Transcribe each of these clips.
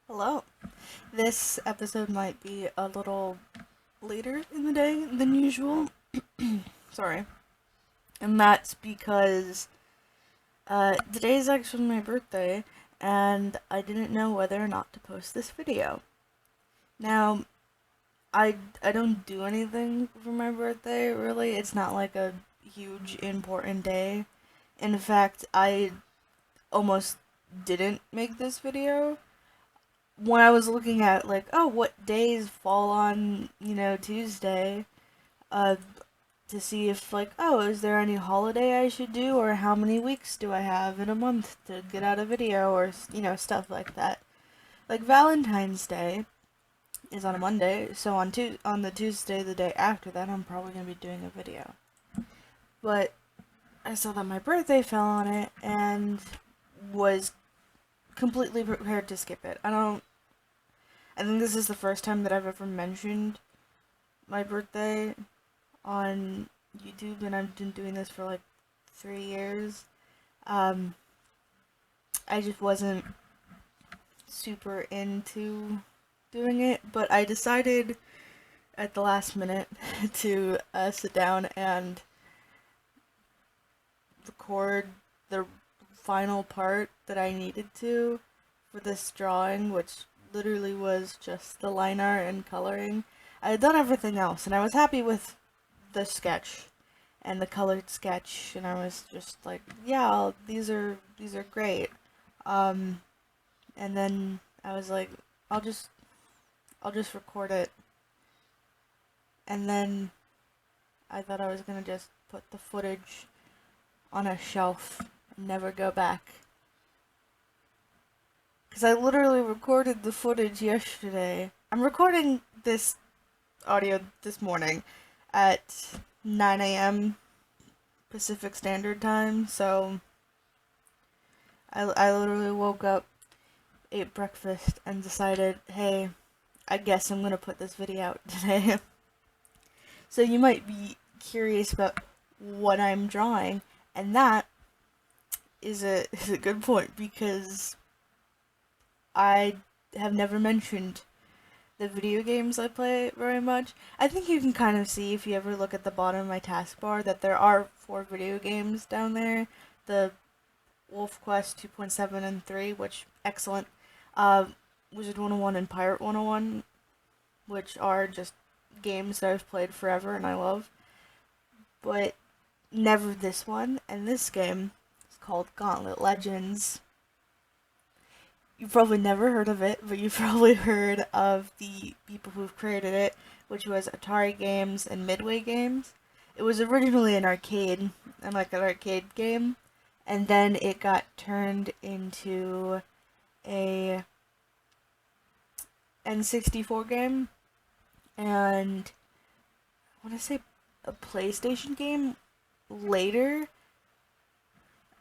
Hello. This episode might be a little later in the day than usual. Sorry. And that's because today is actually my birthday, and I didn't know whether or not to post this video. Now, I don't do anything for my birthday, really. It's not like a huge important day. In fact, I almost didn't make this video when I was looking at like, oh, what days fall on, Tuesday, uh, to see if like, oh, is there any holiday I should do, or how many weeks do I have in a month to get out a video, or stuff like that. Like Valentine's Day is on a Monday, so on the Tuesday, the day after that, I'm probably gonna be doing a video. But I saw that my birthday fell on it and was completely prepared to skip it. I think this is the first time that I've ever mentioned my birthday on YouTube, and I've been doing this for like 3 years. Um, I just wasn't super into doing it, but I decided at the last minute to sit down and record the final part that I needed to for this drawing, which literally was just the line art and coloring. I had done everything else, and I was happy with the sketch and the colored sketch, and I was just like, yeah, these are great. Um, and then I was like, I'll just I'll just record it, and then I thought I was gonna just put the footage on a shelf and never go back. Because I literally recorded the footage yesterday. I'm recording this audio this morning at 9 a.m. Pacific Standard Time, so I literally woke up, ate breakfast, and decided, hey, I guess I'm gonna put this video out today. So you might be curious about what I'm drawing, and that is a good point because I have never mentioned the video games I play very much. I think you can kind of see if you ever look at the bottom of my taskbar that there are 4 video games down there. The Wolf Quest 2.7 and 3, which excellent. Wizard 101 and Pirate 101, which are just games that I've played forever and I love. But never this one, and this game is called Gauntlet Legends. You've probably never heard of it, but you've probably heard of the people who've created it, which was Atari Games and Midway Games. It was originally an arcade, and like an arcade game, and then it got turned into a N64 game, and I want to say a PlayStation game later.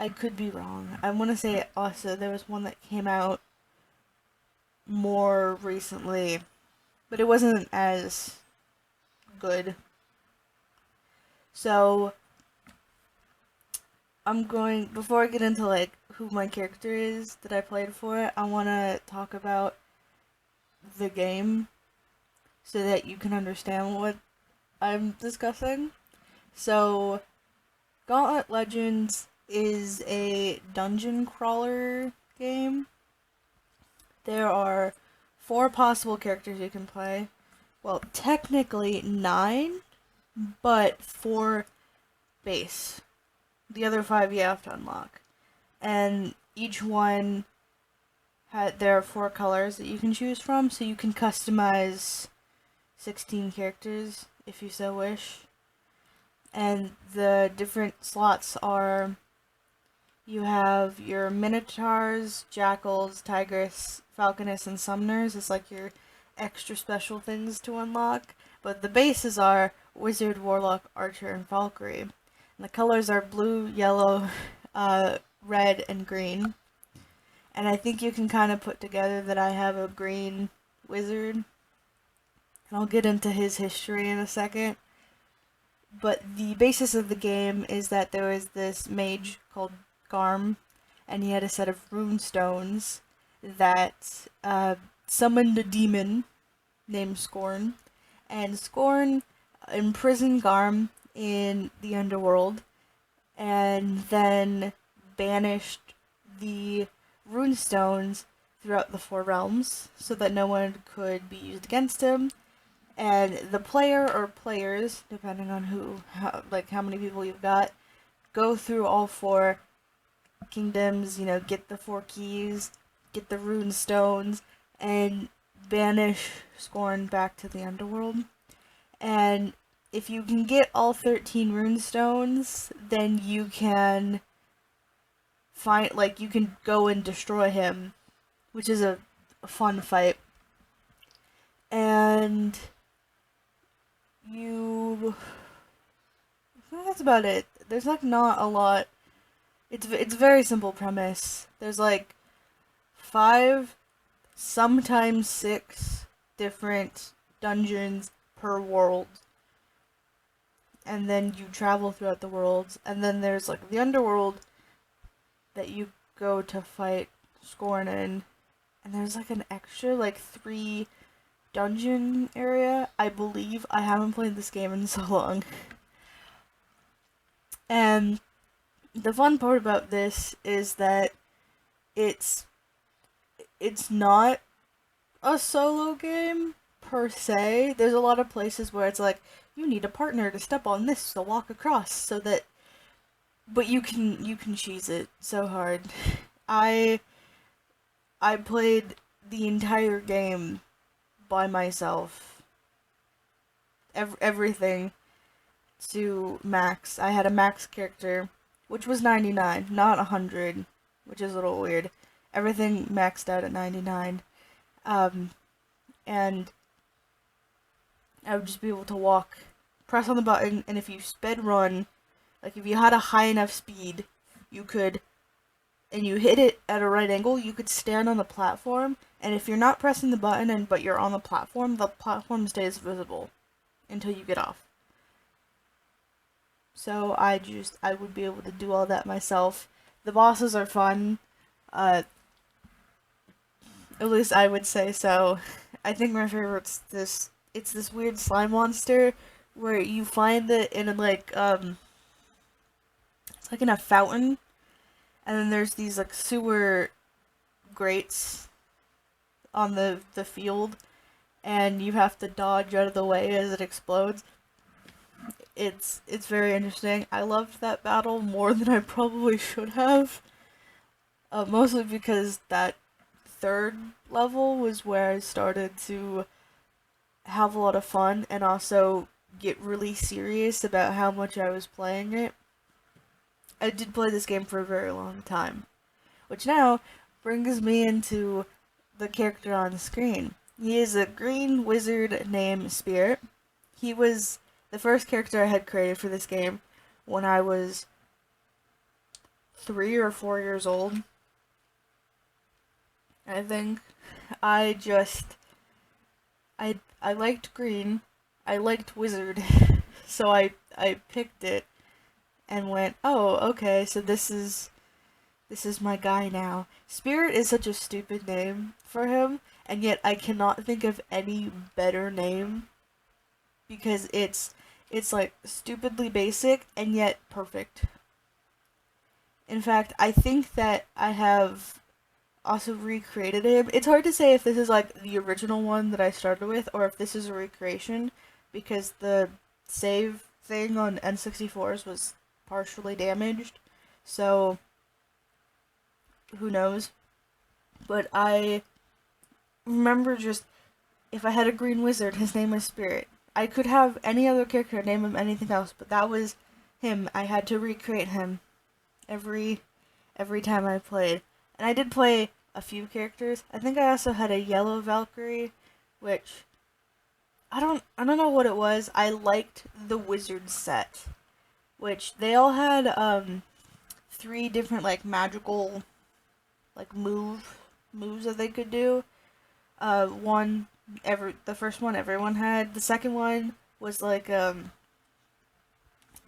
I could be wrong. I want to say also there was one that came out more recently, but it wasn't as good. So before I get into like who my character is that I played for, I want to talk about the game so that you can understand what I'm discussing. So, Gauntlet Legends is a dungeon crawler game. There are 4 possible characters you can play. Well, technically 9, but 4 base. The other 5 you have to unlock. And each one there are 4 colors that you can choose from, so you can customize 16 characters if you so wish. And the different slots are, you have your Minotaurs, Jackals, Tigress, Falconess, and Summoners. It's like your extra special things to unlock. But the bases are Wizard, Warlock, Archer, and Valkyrie. And the colors are blue, yellow, red, and green. And I think you can kind of put together that I have a green wizard. And I'll get into his history in a second. But the basis of the game is that there was this mage called Garm, and he had a set of rune stones, that summoned a demon named Scorn, and Scorn imprisoned Garm in the underworld, and then banished the runestones throughout the four realms so that no one could be used against him. And the player or players, depending on how many people you've got, go through all four kingdoms, get the four keys, get the rune stones, and banish Scorn back to the underworld. And if you can get all 13 rune stones, then you can you can go and destroy him, which is a fun fight. And I think that's about it. There's not a lot. It's a very simple premise. There's 5, sometimes 6 different dungeons per world. And then you travel throughout the worlds. And then there's the underworld that you go to fight Scorn in. And there's an extra 3 dungeon area, I believe. I haven't played this game in so long. And the fun part about this is that it's not a solo game per se. There's a lot of places where it's you need a partner to step on this to walk across so that, but you can cheese it so hard. I played the entire game by myself. Everything to max. I had a max character, which was 99, not 100, which is a little weird. Everything maxed out at 99. And I would just be able to walk, press on the button, and if you sped run, if you had a high enough speed, you could, and you hit it at a right angle, you could stand on the platform, and if you're not pressing the button but you're on the platform stays visible until you get off. So I would be able to do all that myself. The bosses are fun. At least I would say so. I think my favorite's this weird slime monster where you find it in it's in a fountain, and then there's these sewer grates on the field, and you have to dodge out of the way as it explodes. It's very interesting. I loved that battle more than I probably should have. Mostly because that 3rd level was where I started to have a lot of fun and also get really serious about how much I was playing it. I did play this game for a very long time, which now brings me into the character on the screen. He is a green wizard named Spirit. He was the first character I had created for this game when I was 3 or 4 years old. I think I liked green. I liked wizard. So I picked it and went, "Oh, okay, so this is my guy now." Spirit is such a stupid name for him, and yet I cannot think of any better name because it's stupidly basic and yet perfect. In fact, I think that I have also recreated him. It's hard to say if this is the original one that I started with or if this is a recreation because the save thing on N64s was partially damaged. So who knows? But I remember just if I had a green wizard, his name was Spirit. I could have any other character, name him anything else, but that was him. I had to recreate him every time I played. And I did play a few characters. I think I also had a yellow Valkyrie, which I don't know what it was. I liked the wizard set, which they all had 3 different magical moves that they could do. The first one everyone had. The second one was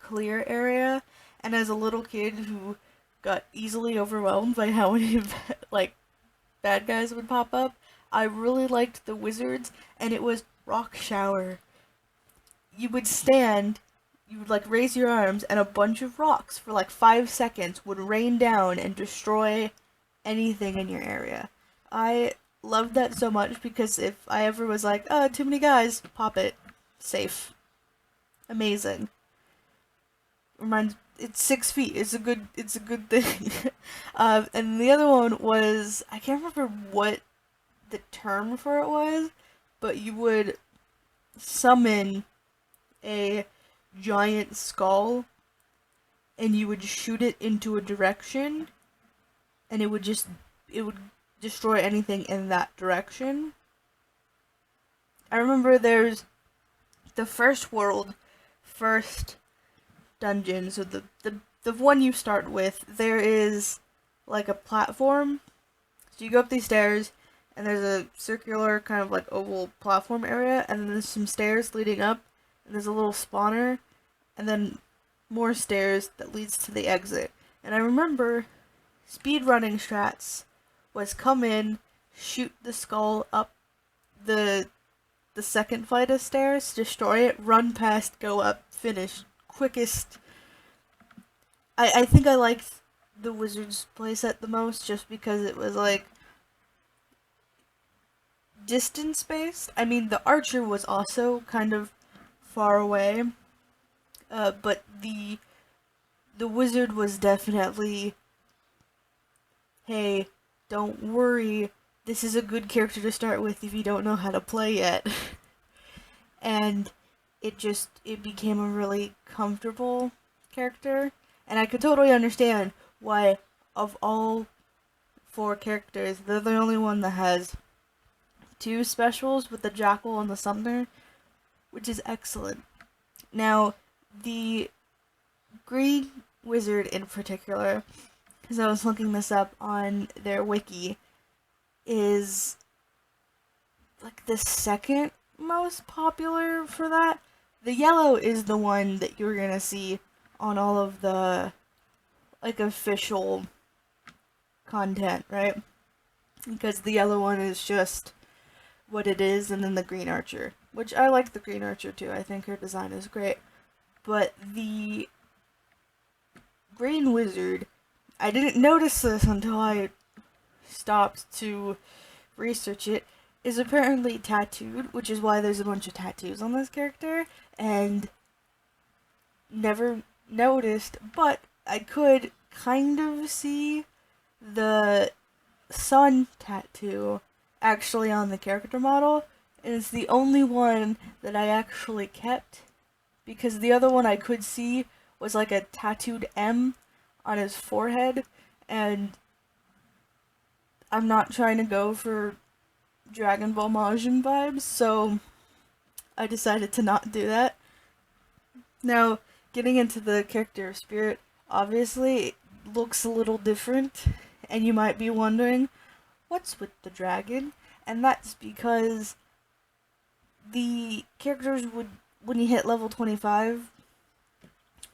clear area, and as a little kid who got easily overwhelmed by how many bad guys would pop up. I really liked the wizards, and it was rock shower. You would stand, you would like raise your arms, and a bunch of rocks for like 5 seconds would rain down and destroy anything in your area. I loved that so much because if I ever was like, oh, too many guys, pop it. Safe. Amazing. Reminds it's 6 feet. It's a good thing. And the other one was I can't remember what the term for it was, but you would summon a giant skull and you would shoot it into a direction and it would destroy anything in that direction. I remember there's the first world, first dungeon, so the one you start with, there is like a platform. So you go up these stairs and there's a circular kind of like oval platform area, and then there's some stairs leading up, and there's a little spawner, and then more stairs that leads to the exit. And I remember speedrunning strats was come in, shoot the skull up the second flight of stairs, destroy it, run past, go up, finish. Quickest. I think I liked the wizard's playset the most just because it was like distance based. I mean, the archer was also kind of far away, but the wizard was definitely, hey, don't worry, this is a good character to start with if you don't know how to play yet. And it became a really comfortable character, and I could totally understand why of all 4 characters, they're the only one that has 2 specials with the Jackal and the Summoner, which is excellent. Now, the Green Wizard in particular, because I was looking this up on their wiki, is like the second most popular for that. The yellow is the one that you're gonna see on all of the like official content, right? Because the yellow one is just what it is, and then the green archer, which I like the green archer too. I think her design is great. But the green wizard, I didn't notice this until I stopped to research it, is apparently tattooed, which is why there's a bunch of tattoos on this character, and never noticed, but I could kind of see the sun tattoo actually on the character model, and it's the only one that I actually kept, because the other one I could see was like a tattooed M on his forehead, and I'm not trying to go for Dragon Ball Majin vibes, so I decided to not do that. Now, getting into the character of Spirit, obviously it looks a little different, and you might be wondering, what's with the dragon? And that's because the characters would, when you hit level 25,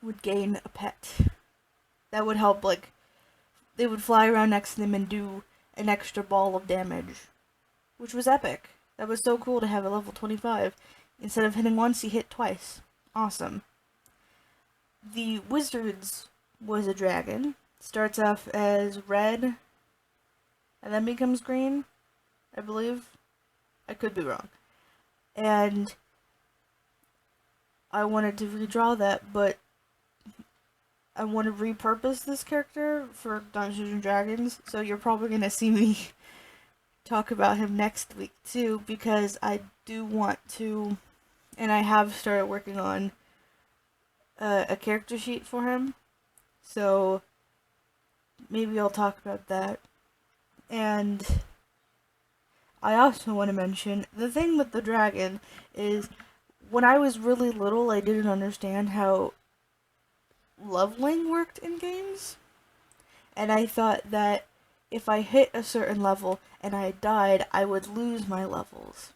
would gain a pet. That would help, like, they would fly around next to them and do an extra ball of damage, which was epic. That was so cool to have a level 25. Instead of hitting once, you hit twice. Awesome. The Wizards was a dragon. Starts off as red, and then becomes green, I believe. I could be wrong. And I wanted to redraw that, but I want to repurpose this character for Dungeons and Dragons, so you're probably going to see me talk about him next week too, because I do want to, and I have started working on a character sheet for him, so maybe I'll talk about that. And I also want to mention, the thing with the dragon is, when I was really little, I didn't understand how leveling worked in games, and I thought that if I hit a certain level and I died, I would lose my levels.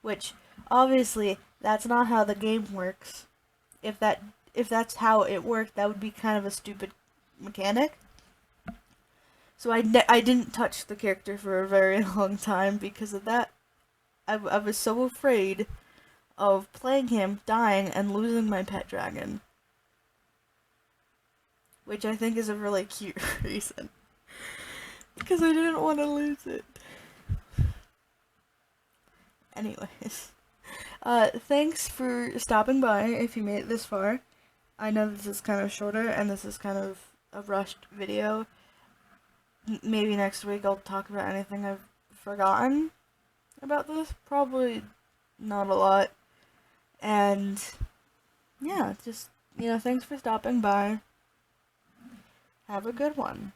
Which, obviously, that's not how the game works. If that's how it worked, that would be kind of a stupid mechanic. So I didn't touch the character for a very long time because of that. I was so afraid of playing him, dying, and losing my pet dragon. Which I think is a really cute reason. Because I didn't want to lose it. Anyways. Thanks for stopping by if you made it this far. I know this is kind of shorter and this is kind of a rushed video. Maybe next week I'll talk about anything I've forgotten about this. Probably not a lot. And yeah, just, thanks for stopping by. Have a good one.